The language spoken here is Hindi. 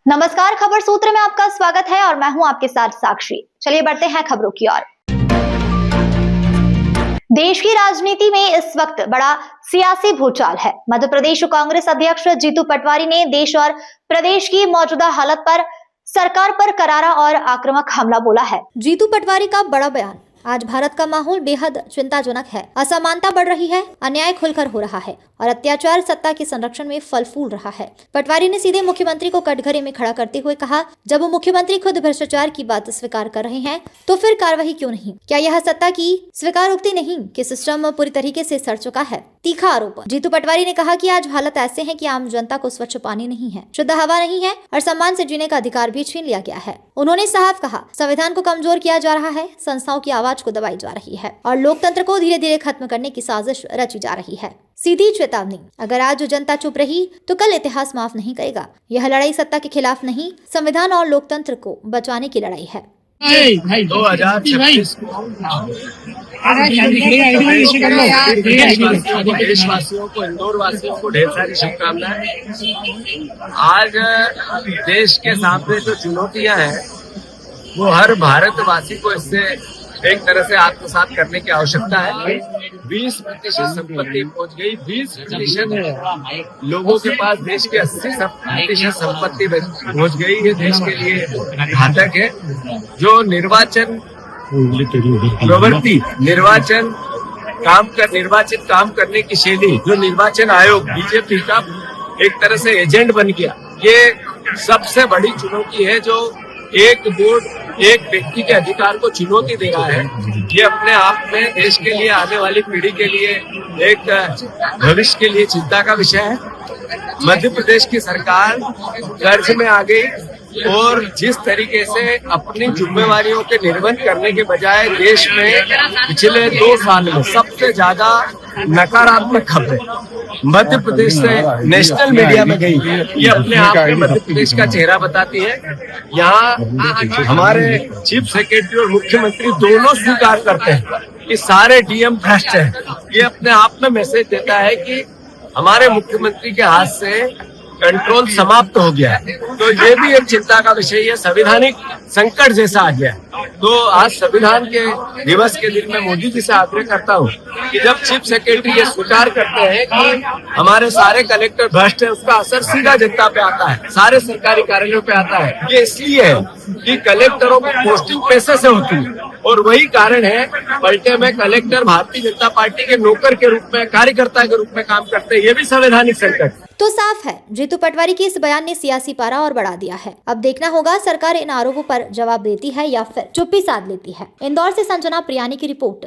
नमस्कार, खबर सूत्र में आपका स्वागत है और मैं हूं आपके साथ साक्षी। चलिए बढ़ते हैं खबरों की ओर। देश की राजनीति में इस वक्त बड़ा सियासी भूचाल है। मध्य प्रदेश कांग्रेस अध्यक्ष जीतू पटवारी ने देश और प्रदेश की मौजूदा हालत पर सरकार पर करारा और आक्रामक हमला बोला है। जीतू पटवारी का बड़ा बयान। आज भारत का माहौल बेहद चिंताजनक है। असमानता बढ़ रही है, अन्याय खुलकर हो रहा है और अत्याचार सत्ता के संरक्षण में फल फूल रहा है। पटवारी ने सीधे मुख्यमंत्री को कटघरे में खड़ा करते हुए कहा, जब मुख्यमंत्री खुद भ्रष्टाचार की बात स्वीकार कर रहे हैं तो फिर कार्रवाई क्यों नहीं? क्या यह सत्ता की स्वीकारोक्ति नहीं कि सिस्टम पूरी तरीके से सड़ चुका है? तीखा आरोप। जीतू पटवारी ने कहा कि आज हालत ऐसे है कि आम जनता को स्वच्छ पानी नहीं है, शुद्ध हवा नहीं है और सम्मान से जीने का अधिकार भी छीन लिया गया है। उन्होंने साफ कहा, संविधान को कमजोर किया जा रहा है, संस्थाओं की आवाज को दबाई जा रही है और लोकतंत्र को धीरे धीरे खत्म करने की साजिश रची जा रही है। सीधी चेतावनी, अगर आज जनता चुप रही तो कल इतिहास माफ नहीं करेगा। यह लड़ाई सत्ता के खिलाफ नहीं, संविधान और लोकतंत्र को बचाने की लड़ाई है। 2026 देशवासियों को, इंदौर वासियों को ढेर सारी शुभकामनाएं। आज देश के सामने जो चुनौतियां हैं वो हर भारतवासी को इससे एक तरह से आत्मसात करने की आवश्यकता है। 20% संपत्ति पहुंच गई, 20% लोगों के पास देश के 80% संपत्ति पहुंच गई। ये देश के लिए घातक है। जो निर्वाचन प्रवृत्ति, निर्वाचित काम करने की शैली, जो निर्वाचन आयोग बीजेपी का एक तरह से एजेंट बन गया, ये सबसे बड़ी चुनौती है जो एक बोर्ड, एक व्यक्ति के अधिकार को चुनौती दे रहा है। ये अपने आप में देश के लिए, आने वाली पीढ़ी के लिए, एक भविष्य के लिए चिंता का विषय है। मध्य प्रदेश की सरकार कर्ज में आ गई और जिस तरीके से अपनी जिम्मेवारियों के निर्वहन करने के बजाय देश में पिछले 2 साल में सबसे ज्यादा नकारात्मक खबरें मध्य प्रदेश से नेशनल मीडिया में गई, ये अपने आप में मध्य प्रदेश का चेहरा बताती है। यहाँ हमारे चीफ सेक्रेटरी और मुख्यमंत्री दोनों स्वीकार करते हैं कि सारे डीएम भ्रष्ट हैं। ये अपने आप में मैसेज देता है कि हमारे मुख्यमंत्री के हाथ से कंट्रोल समाप्त हो गया है। तो ये भी एक चिंता का विषय है। संवैधानिक संकट जैसा आ गया है। तो आज संविधान के दिवस के दिन में मोदी जी से आग्रह करता हूँ कि जब चीफ सेक्रेटरी ये स्वीकार करते हैं कि हमारे सारे कलेक्टर भ्रष्ट है, उसका असर सीधा जनता पे आता है, सारे सरकारी कार्यालयों पे आता है। ये इसलिए है कि कलेक्टरों की पोस्टिंग पैसे से होती है और वही कारण है पलटे में कलेक्टर भारतीय जनता पार्टी के नौकर के रूप में, कार्यकर्ता के रूप में काम करते हैं। ये भी संवैधानिक संकट। तो साफ है, जीतू पटवारी की इस बयान ने सियासी पारा और बढ़ा दिया है। अब देखना होगा सरकार इन आरोपों पर जवाब देती है या फिर चुप्पी साध लेती है। इंदौर से संजना प्रियानी की रिपोर्ट।